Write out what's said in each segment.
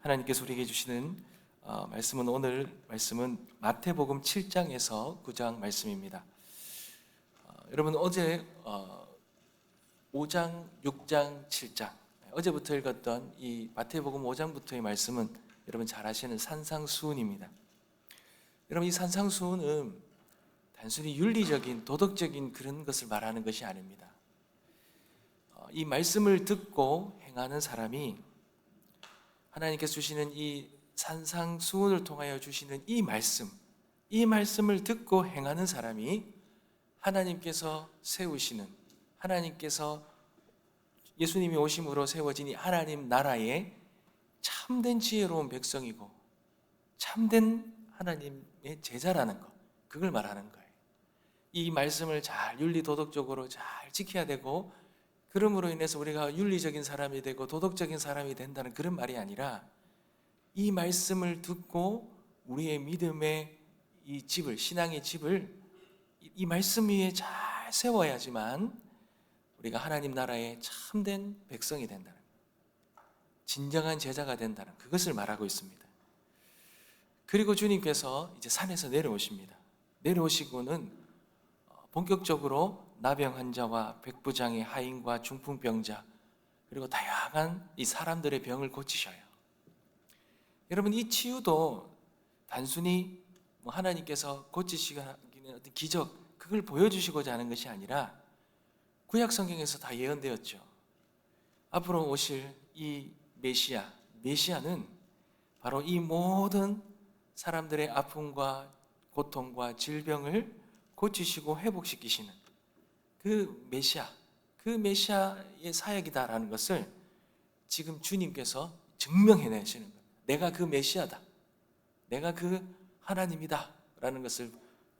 하나님께서 우리에게 주시는 말씀은 오늘 말씀은 마태복음 7장에서 9장 말씀입니다. 여러분 어제 5장, 6장, 7장 어제부터 읽었던 이 마태복음 5장부터의 말씀은 여러분 잘 아시는 산상수훈입니다. 여러분 이 산상수훈은 단순히 윤리적인 도덕적인 그런 것을 말하는 것이 아닙니다. 이 말씀을 듣고 행하는 사람이 하나님께서 주시는 이 산상수훈을 통하여 주시는 이 말씀을 듣고 행하는 사람이 하나님께서 세우시는, 하나님께서 예수님이 오심으로 세워진 이 하나님 나라의 참된 지혜로운 백성이고 참된 하나님의 제자라는 것, 그걸 말하는 거예요. 이 말씀을 잘 윤리도덕적으로 잘 지켜야 되고, 그러므로 인해서 우리가 윤리적인 사람이 되고 도덕적인 사람이 된다는 그런 말이 아니라, 이 말씀을 듣고 우리의 믿음의 이 집을, 신앙의 집을 이 말씀 위에 잘 세워야지만 우리가 하나님 나라의 참된 백성이 된다는, 진정한 제자가 된다는 그것을 말하고 있습니다. 그리고 주님께서 이제 산에서 내려오십니다. 내려오시고는 본격적으로 나병 환자와 백부장의 하인과 중풍병자, 그리고 다양한 이 사람들의 병을 고치셔요. 여러분 이 치유도 단순히 하나님께서 고치시기는 어떤 기적, 그걸 보여주시고자 하는 것이 아니라 구약 성경에서 다 예언되었죠. 앞으로 오실 이 메시아는 바로 이 모든 사람들의 아픔과 고통과 질병을 고치시고 회복시키시는 그 메시아의 사역이다라는 것을 지금 주님께서 증명해내시는 겁니다. 내가 그 메시아다, 내가 그 하나님이다 라는 것을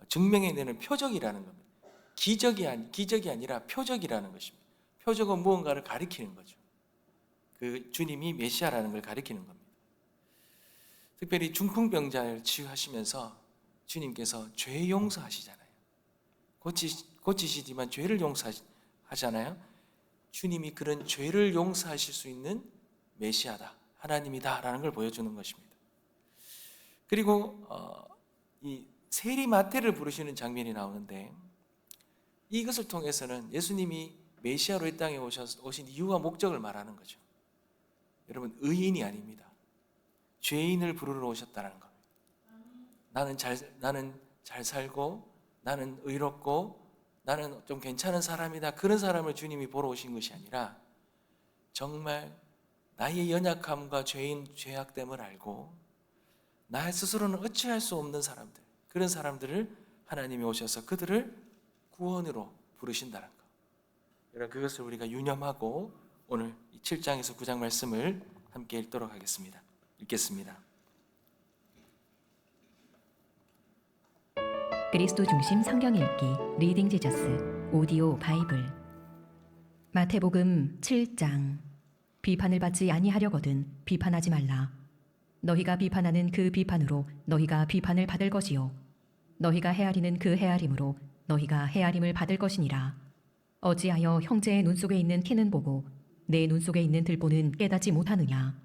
증명해내는 표적이라는 겁니다. 기적이 아니라 표적이라는 것입니다. 표적은 무언가를 가리키는 거죠. 그 주님이 메시아라는 걸 가리키는 겁니다. 특별히 중풍병자를 치유하시면서 주님께서 죄 용서하시잖아요. 고치시지만 죄를 용서하잖아요. 주님이 그런 죄를 용서하실 수 있는 메시아다, 하나님이다 라는 걸 보여주는 것입니다. 그리고 이 세리마태를 부르시는 장면이 나오는데, 이것을 통해서는 예수님이 메시아로 이 땅에 오신 이유와 목적을 말하는 거죠. 여러분 의인이 아닙니다. 죄인을 부르러 오셨다는 겁니다. 나는 잘 살고 나는 의롭고 나는 좀 괜찮은 사람이다, 그런 사람을 주님이 보러 오신 것이 아니라 정말 나의 연약함과 죄악됨을 알고 나 스스로는 어찌할 수 없는 사람들, 그런 사람들을 하나님이 오셔서 그들을 구원으로 부르신다는 것, 여러분 그것을 우리가 유념하고 오늘 7장에서 9장 말씀을 함께 읽도록 하겠습니다. 읽겠습니다. 그리스도 중심 성경 읽기 리딩 지저스 오디오 바이블. 마태복음 7장. 비판을 받지 아니하려거든 비판하지 말라. 너희가 비판하는 그 비판으로 너희가 비판을 받을 것이요 너희가 헤아리는 그 헤아림으로 너희가 헤아림을 받을 것이니라. 어찌하여 형제의 눈 속에 있는 티는 보고 내 눈 속에 있는 들보는 깨닫지 못하느냐.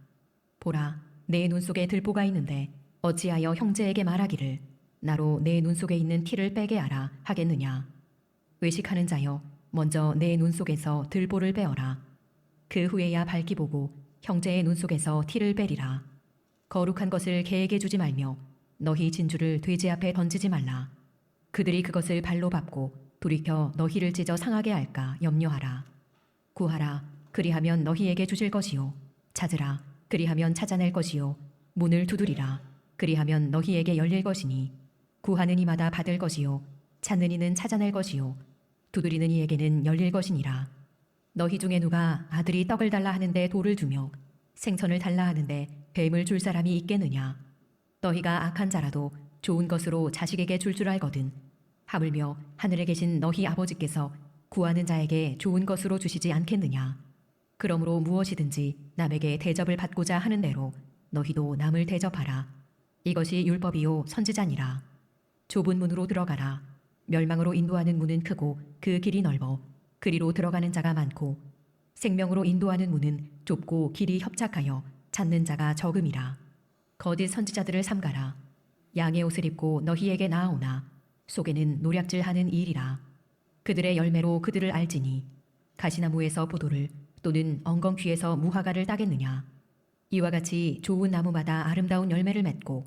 보라, 내 눈 속에 들보가 있는데 어찌하여 형제에게 말하기를 나로 내 눈 속에 있는 티를 빼게 하라 하겠느냐. 외식하는 자여, 먼저 내 눈 속에서 들보를 빼어라. 그 후에야 밝기 보고 형제의 눈 속에서 티를 빼리라. 거룩한 것을 개에게 주지 말며 너희 진주를 돼지 앞에 던지지 말라. 그들이 그것을 발로 밟고 돌이켜 너희를 찢어 상하게 할까 염려하라. 구하라, 그리하면 너희에게 주실 것이요 찾으라, 그리하면 찾아낼 것이요 문을 두드리라, 그리하면 너희에게 열릴 것이니 구하는 이마다 받을 것이요 찾는 이는 찾아낼 것이요 두드리는 이에게는 열릴 것이니라. 너희 중에 누가 아들이 떡을 달라 하는데 돌을 주며 생선을 달라 하는데 뱀을 줄 사람이 있겠느냐. 너희가 악한 자라도 좋은 것으로 자식에게 줄 알거든 하물며 하늘에 계신 너희 아버지께서 구하는 자에게 좋은 것으로 주시지 않겠느냐. 그러므로 무엇이든지 남에게 대접을 받고자 하는 대로 너희도 남을 대접하라. 이것이 율법이요 선지자니라. 좁은 문으로 들어가라. 멸망으로 인도하는 문은 크고 그 길이 넓어 그리로 들어가는 자가 많고 생명으로 인도하는 문은 좁고 길이 협착하여 찾는 자가 적음이라. 거짓 선지자들을 삼가라. 양의 옷을 입고 너희에게 나아오나 속에는 노략질하는 일이라. 그들의 열매로 그들을 알지니 가시나무에서 포도를 또는 엉겅퀴에서 무화과를 따겠느냐. 이와 같이 좋은 나무마다 아름다운 열매를 맺고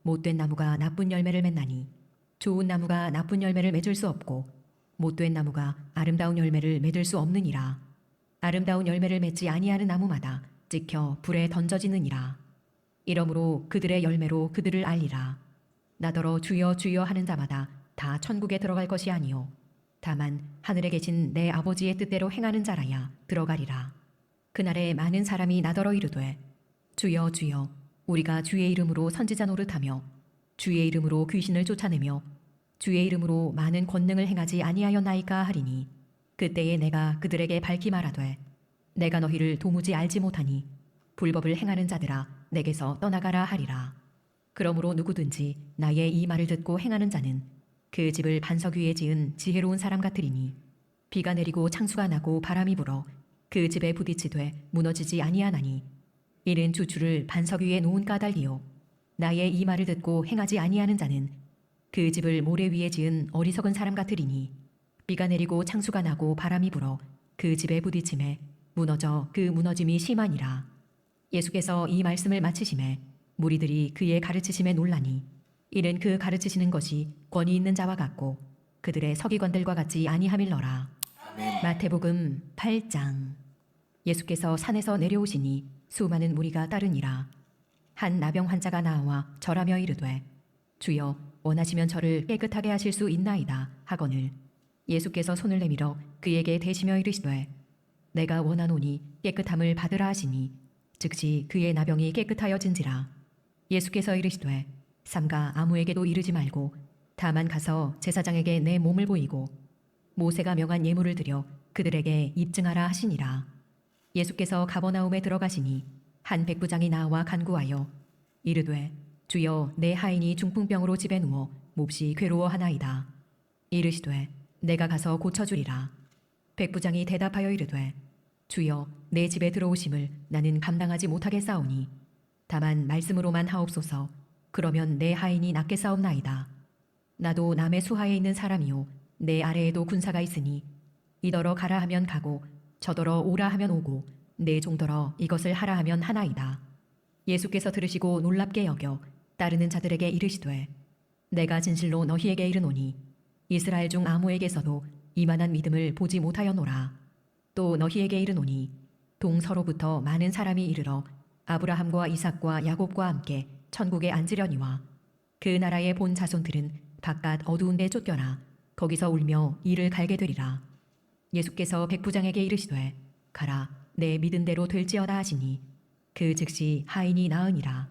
못된 나무가 나쁜 열매를 맺나니 좋은 나무가 나쁜 열매를 맺을 수 없고 못된 나무가 아름다운 열매를 맺을 수 없느니라. 아름다운 열매를 맺지 아니하는 나무마다 찍혀 불에 던져지느니라. 이러므로 그들의 열매로 그들을 알리라. 나더러 주여 주여 하는 자마다 다 천국에 들어갈 것이 아니요 다만 하늘에 계신 내 아버지의 뜻대로 행하는 자라야 들어가리라. 그날에 많은 사람이 나더러 이르되 주여 주여 우리가 주의 이름으로 선지자 노릇하며 주의 이름으로 귀신을 쫓아내며 주의 이름으로 많은 권능을 행하지 아니하였나이까 하리니 그때에 내가 그들에게 밝히 말하되 내가 너희를 도무지 알지 못하니 불법을 행하는 자들아 내게서 떠나가라 하리라. 그러므로 누구든지 나의 이 말을 듣고 행하는 자는 그 집을 반석 위에 지은 지혜로운 사람 같으리니 비가 내리고 창수가 나고 바람이 불어 그 집에 부딪히되 무너지지 아니하나니 이는 주추를 반석 위에 놓은 까닭이요 나의 이 말을 듣고 행하지 아니하는 자는 그 집을 모래 위에 지은 어리석은 사람 같으리니 비가 내리고 창수가 나고 바람이 불어 그 집에 부딪힘에 무너져 그 무너짐이 심하니라. 예수께서 이 말씀을 마치심에 무리들이 그의 가르치심에 놀라니 이는 그 가르치시는 것이 권위 있는 자와 같고 그들의 서기관들과 같지 아니함일러라. 아멘. 마태복음 8장. 예수께서 산에서 내려오시니 수많은 무리가 따르니라. 한 나병 환자가 나와 절하며 이르되 주여 원하시면 저를 깨끗하게 하실 수 있나이다 하거늘 예수께서 손을 내밀어 그에게 대시며 이르시되 내가 원하노니 깨끗함을 받으라 하시니 즉시 그의 나병이 깨끗하여진지라. 예수께서 이르시되 삼가 아무에게도 이르지 말고 다만 가서 제사장에게 내 몸을 보이고 모세가 명한 예물을 드려 그들에게 입증하라 하시니라. 예수께서 가버나움에 들어가시니 한 백부장이 나와 간구하여 이르되 주여 내 하인이 중풍병으로 집에 누워 몹시 괴로워하나이다. 이르시되 내가 가서 고쳐주리라. 백부장이 대답하여 이르되 주여 내 집에 들어오심을 나는 감당하지 못하겠사오니 다만 말씀으로만 하옵소서. 그러면 내 하인이 낫게 싸움나이다. 나도 남의 수하에 있는 사람이요 내 아래에도 군사가 있으니 이더러 가라 하면 가고 저더러 오라 하면 오고 내 종더러 이것을 하라 하면 하나이다. 예수께서 들으시고 놀랍게 여겨 따르는 자들에게 이르시되 내가 진실로 너희에게 이르노니 이스라엘 중 아무에게서도 이만한 믿음을 보지 못하였노라. 또 너희에게 이르노니 동서로부터 많은 사람이 이르러 아브라함과 이삭과 야곱과 함께 천국에 앉으려니와 그 나라의 본 자손들은 바깥 어두운 데 쫓겨나 거기서 울며 이를 갈게 되리라. 예수께서 백부장에게 이르시되 가라 내 믿은 대로 될지어다 하시니 그 즉시 하인이 나으니라.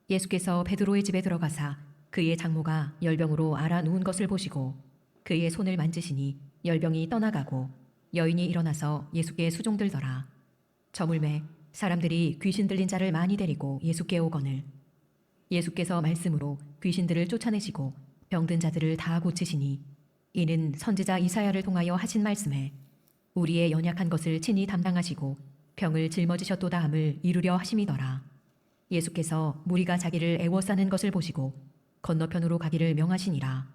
예수께서 베드로의 집에 들어가사 그의 장모가 열병으로 앓아 누운 것을 보시고 그의 손을 만지시니 열병이 떠나가고 여인이 일어나서 예수께 수종들더라. 저물매 사람들이 귀신 들린 자를 많이 데리고 예수께 오거늘 예수께서 말씀으로 귀신들을 쫓아내시고 병든 자들을 다 고치시니 이는 선지자 이사야를 통하여 하신 말씀에 우리의 연약한 것을 친히 담당하시고 병을 짊어지셨도다 함을 이루려 하심이더라. 예수께서 무리가 자기를 애워싸는 것을 보시고 건너편으로 가기를 명하시니라.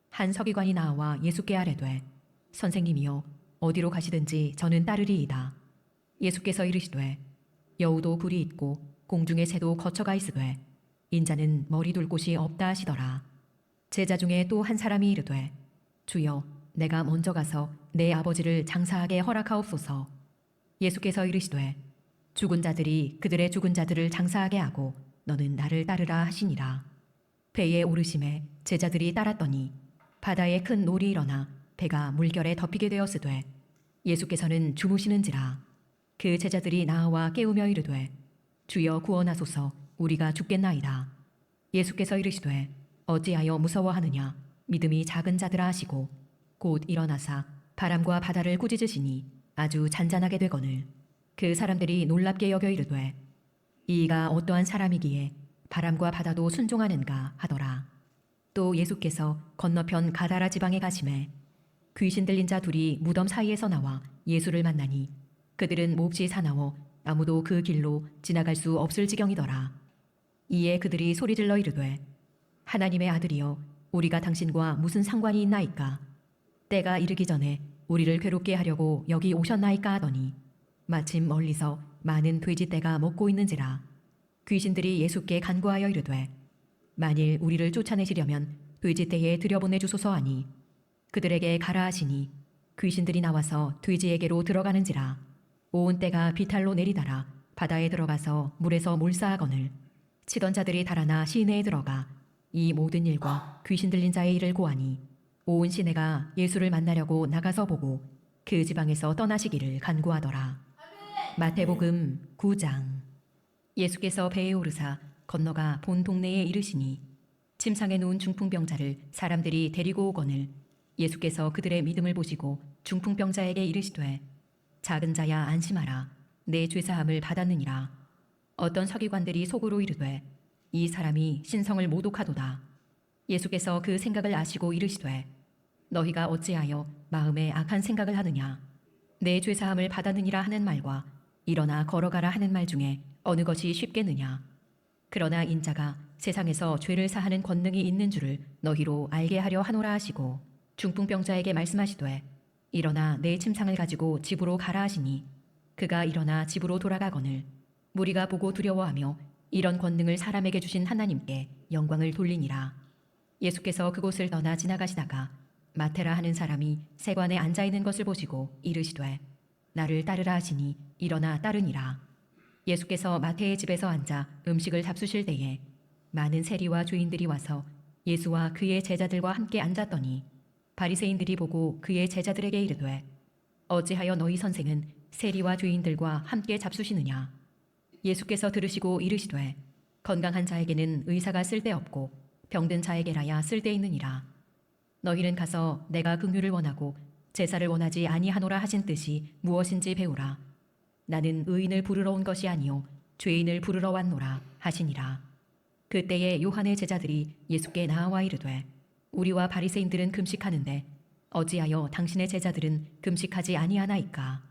한 서기관이 나와 예수께 아뢰되 선생님이여 어디로 가시든지 저는 따르리이다. 예수께서 이르시되 여우도 굴이 있고 공중의 새도 거처가 있으되 인자는 머리 둘 곳이 없다 하시더라. 제자 중에 또 한 사람이 이르되 주여 내가 먼저 가서 내 아버지를 장사하게 허락하옵소서. 예수께서 이르시되 죽은 자들이 그들의 죽은 자들을 장사하게 하고 너는 나를 따르라 하시니라. 배에 오르심에 제자들이 따랐더니 바다에 큰 놀이 일어나 배가 물결에 덮이게 되었으되 예수께서는 주무시는지라. 그 제자들이 나와 깨우며 이르되 주여 구원하소서 우리가 죽겠나이다. 예수께서 이르시되 어찌하여 무서워하느냐 믿음이 작은 자들아 하시고 곧 일어나사 바람과 바다를 꾸짖으시니 아주 잔잔하게 되거늘 그 사람들이 놀랍게 여겨 이르되 이가 어떠한 사람이기에 바람과 바다도 순종하는가 하더라. 또 예수께서 건너편 가다라 지방에 가심에 귀신 들린 자 둘이 무덤 사이에서 나와 예수를 만나니 그들은 몹시 사나워 아무도 그 길로 지나갈 수 없을 지경이더라. 이에 그들이 소리질러 이르되 하나님의 아들이여 우리가 당신과 무슨 상관이 있나이까? 때가 이르기 전에 우리를 괴롭게 하려고 여기 오셨나이까 하더니 마침 멀리서 많은 돼지떼가 먹고 있는지라. 귀신들이 예수께 간구하여 이르되 만일 우리를 쫓아내시려면 돼지떼에 들여보내 주소서 하니 그들에게 가라 하시니 귀신들이 나와서 돼지에게로 들어가는지라. 온 때가 비탈로 내리다라 바다에 들어가서 물에서 몰사하거늘 치던 자들이 달아나 시내에 들어가 이 모든 일과 귀신 들린 자의 일을 고하니 온 시내가 예수를 만나려고 나가서 보고 그 지방에서 떠나시기를 간구하더라. 마태복음 9장. 예수께서 배에 오르사 건너가 본 동네에 이르시니 침상에 누운 중풍병자를 사람들이 데리고 오거늘 예수께서 그들의 믿음을 보시고 중풍병자에게 이르시되 작은 자야 안심하라 내 죄사함을 받았느니라. 어떤 서기관들이 속으로 이르되 이 사람이 신성을 모독하도다. 예수께서 그 생각을 아시고 이르시되 너희가 어찌하여 마음에 악한 생각을 하느냐. 내 죄사함을 받았느니라 하는 말과 일어나 걸어가라 하는 말 중에 어느 것이 쉽겠느냐. 그러나 인자가 세상에서 죄를 사하는 권능이 있는 줄을 너희로 알게 하려 하노라 하시고 중풍병자에게 말씀하시되 일어나 내 침상을 가지고 집으로 가라 하시니 그가 일어나 집으로 돌아가거늘 무리가 보고 두려워하며 이런 권능을 사람에게 주신 하나님께 영광을 돌리니라. 예수께서 그곳을 떠나 지나가시다가 마테라 하는 사람이 세관에 앉아 있는 것을 보시고 이르시되 나를 따르라 하시니 일어나 따르니라. 예수께서 마태의 집에서 앉아 음식을 잡수실 때에 많은 세리와 죄인들이 와서 예수와 그의 제자들과 함께 앉았더니 바리새인들이 보고 그의 제자들에게 이르되 어찌하여 너희 선생은 세리와 죄인들과 함께 잡수시느냐. 예수께서 들으시고 이르시되 건강한 자에게는 의사가 쓸데없고 병든 자에게라야 쓸데있느니라. 너희는 가서 내가 긍휼을 원하고 제사를 원하지 아니하노라 하신 뜻이 무엇인지 배우라. 나는 의인을 부르러 온 것이 아니요 죄인을 부르러 왔노라 하시니라. 그때에 요한의 제자들이 예수께 나와 이르되 우리와 바리새인들은 금식하는데 어찌하여 당신의 제자들은 금식하지 아니하나이까.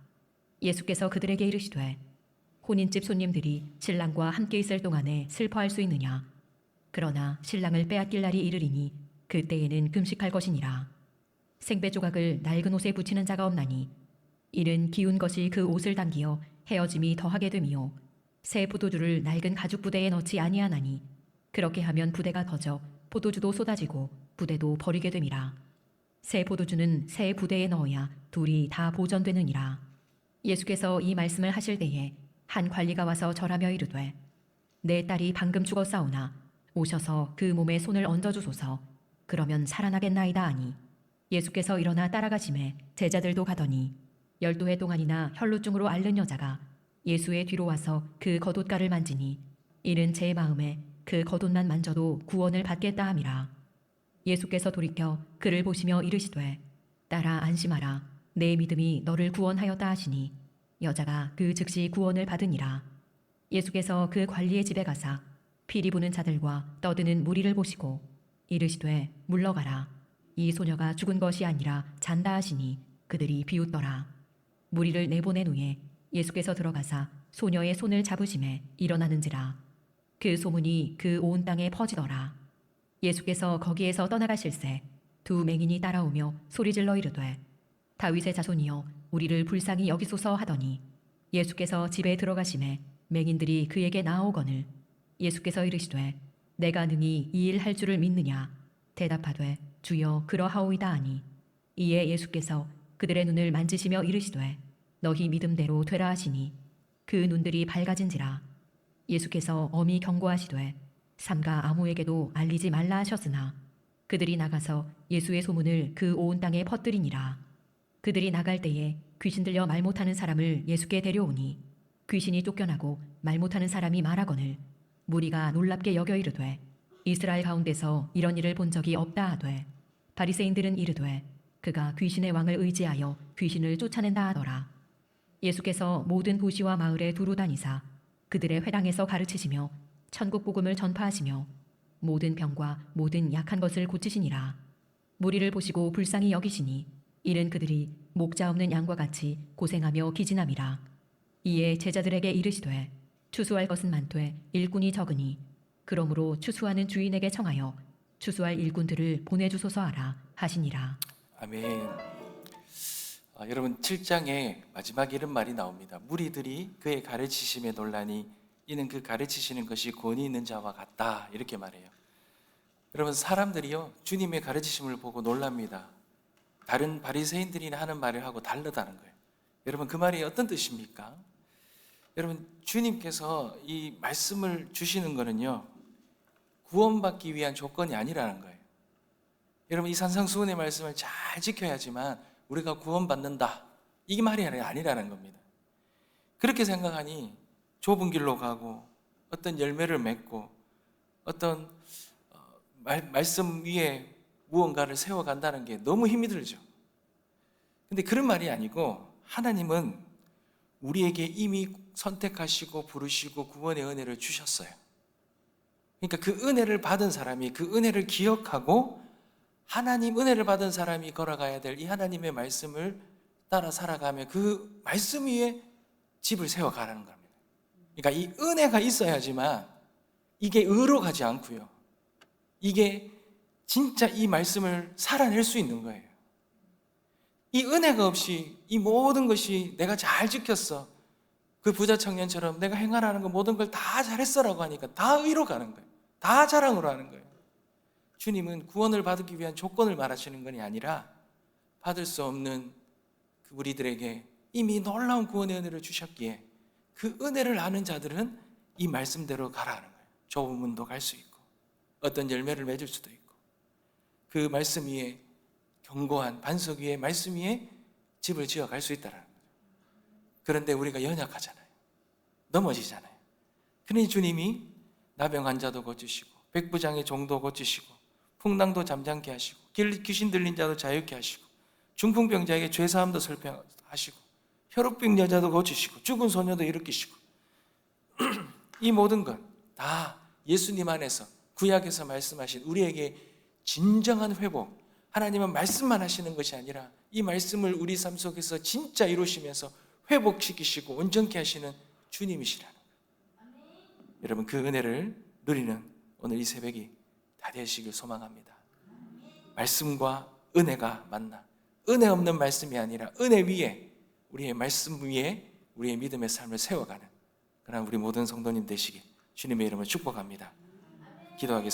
예수께서 그들에게 이르시되 혼인집 손님들이 신랑과 함께 있을 동안에 슬퍼할 수 있느냐. 그러나 신랑을 빼앗길 날이 이르리니 그때에는 금식할 것이니라. 생배 조각을 낡은 옷에 붙이는 자가 없나니 이는 기운 것이 그 옷을 당기어 헤어짐이 더하게 됨이요 새 포도주를 낡은 가죽 부대에 넣지 아니하나니 그렇게 하면 부대가 터져 포도주도 쏟아지고 부대도 버리게 됨이라. 새 포도주는 새 부대에 넣어야 둘이 다 보전되느니라. 예수께서 이 말씀을 하실 때에 한 관리가 와서 절하며 이르되 내 딸이 방금 죽었사오나 오셔서 그 몸에 손을 얹어주소서. 그러면 살아나겠나이다 하니 예수께서 일어나 따라가심에 제자들도 가더니 12해 동안이나 혈루증으로 앓는 여자가 예수의 뒤로 와서 그 겉옷가를 만지니 이는 제 마음에 그 겉옷만 만져도 구원을 받겠다 함이라. 예수께서 돌이켜 그를 보시며 이르시되 딸아 안심하라 내 믿음이 너를 구원하였다 하시니 여자가 그 즉시 구원을 받으니라. 예수께서 그 관리의 집에 가사 피리 부는 자들과 떠드는 무리를 보시고 이르시되 물러가라 이 소녀가 죽은 것이 아니라 잔다 하시니 그들이 비웃더라. 무리를 내보낸 후에 예수께서 들어가사 소녀의 손을 잡으심에 일어나는지라. 그 소문이 그 온 땅에 퍼지더라. 예수께서 거기에서 떠나가실새 두 맹인이 따라오며 소리질러 이르되 다윗의 자손이여 우리를 불쌍히 여기소서 하더니 예수께서 집에 들어가심에 맹인들이 그에게 나아오거늘 예수께서 이르시되 내가 능히 이 일 할 줄을 믿느냐. 대답하되 주여 그러하오이다 하니 이에 예수께서 그들의 눈을 만지시며 이르시되 너희 믿음대로 되라 하시니 그 눈들이 밝아진지라. 예수께서 엄히 경고하시되 삼가 아무에게도 알리지 말라 하셨으나 그들이 나가서 예수의 소문을 그 온 땅에 퍼뜨리니라. 그들이 나갈 때에 귀신 들려 말 못하는 사람을 예수께 데려오니 귀신이 쫓겨나고 말 못하는 사람이 말하거늘 무리가 놀랍게 여겨 이르되 이스라엘 가운데서 이런 일을 본 적이 없다 하되 바리새인들은 이르되 그가 귀신의 왕을 의지하여 귀신을 쫓아낸다 하더라. 예수께서 모든 도시와 마을에 두루 다니사 그들의 회당에서 가르치시며 천국 복음을 전파하시며 모든 병과 모든 약한 것을 고치시니라. 무리를 보시고 불쌍히 여기시니 이는 그들이 목자 없는 양과 같이 고생하며 기진함이라. 이에 제자들에게 이르시되 추수할 것은 많되 일꾼이 적으니 그러므로 추수하는 주인에게 청하여 추수할 일꾼들을 보내주소서 하라 하시니라. 아멘. 여러분 7장에 마지막 이런 말이 나옵니다. 무리들이 그의 가르치심에 놀라니 이는 그 가르치시는 것이 권위 있는 자와 같다, 이렇게 말해요. 여러분 사람들이요 주님의 가르치심을 보고 놀랍니다. 다른 바리새인들이 하는 말을 하고 다르다는 거예요. 여러분 그 말이 어떤 뜻입니까? 여러분 주님께서 이 말씀을 주시는 거는요 구원받기 위한 조건이 아니라는 거예요. 여러분 이 산상수훈의 말씀을 잘 지켜야지만 우리가 구원받는다, 이 말이 아니라는 겁니다. 그렇게 생각하니 좁은 길로 가고 어떤 열매를 맺고 어떤 말씀 위에 무언가를 세워간다는 게 너무 힘이 들죠. 근데 그런 말이 아니고 하나님은 우리에게 이미 선택하시고 부르시고 구원의 은혜를 주셨어요. 그러니까 그 은혜를 받은 사람이 그 은혜를 기억하고 하나님 은혜를 받은 사람이 걸어가야 될 이 하나님의 말씀을 따라 살아가며 그 말씀 위에 집을 세워가라는 겁니다. 그러니까 이 은혜가 있어야지만 이게 의로 가지 않고요, 이게 진짜 이 말씀을 살아낼 수 있는 거예요. 이 은혜가 없이 이 모든 것이 내가 잘 지켰어, 그 부자 청년처럼 내가 행하라는 거 모든 걸 다 잘했어라고 하니까 다 의로 가는 거예요. 다 자랑으로 하는 거예요. 주님은 구원을 받기 위한 조건을 말하시는 것이 아니라 받을 수 없는 그 우리들에게 이미 놀라운 구원의 은혜를 주셨기에 그 은혜를 아는 자들은 이 말씀대로 가라는 거예요. 좁은 문도 갈 수 있고 어떤 열매를 맺을 수도 있고 그 말씀 위에 견고한 반석 위에 말씀 위에 집을 지어 갈 수 있다는 거죠. 그런데 우리가 연약하잖아요. 넘어지잖아요. 그러니 주님이 나병 환자도 고치시고 백부장의 종도 고치시고 풍랑도 잠잠케 하시고 귀신 들린 자도 자유케 하시고 중풍병자에게 죄사함도 설명하시고 혈우병 여자도 고치시고 죽은 소녀도 일으키시고 이 모든 건 다 예수님 안에서 구약에서 말씀하신 우리에게 진정한 회복, 하나님은 말씀만 하시는 것이 아니라 이 말씀을 우리 삶 속에서 진짜 이루시면서 회복시키시고 온전케 하시는 주님이시라는 거예요. 여러분 그 은혜를 누리는 오늘 이 새벽이 다 되시길 소망합니다. 말씀과 은혜가 만나 은혜 없는 말씀이 아니라 은혜 위에 우리의 말씀 위에 우리의 믿음의 삶을 세워가는 그런 우리 모든 성도님 되시길 주님의 이름으로 축복합니다. 기도하겠습니다.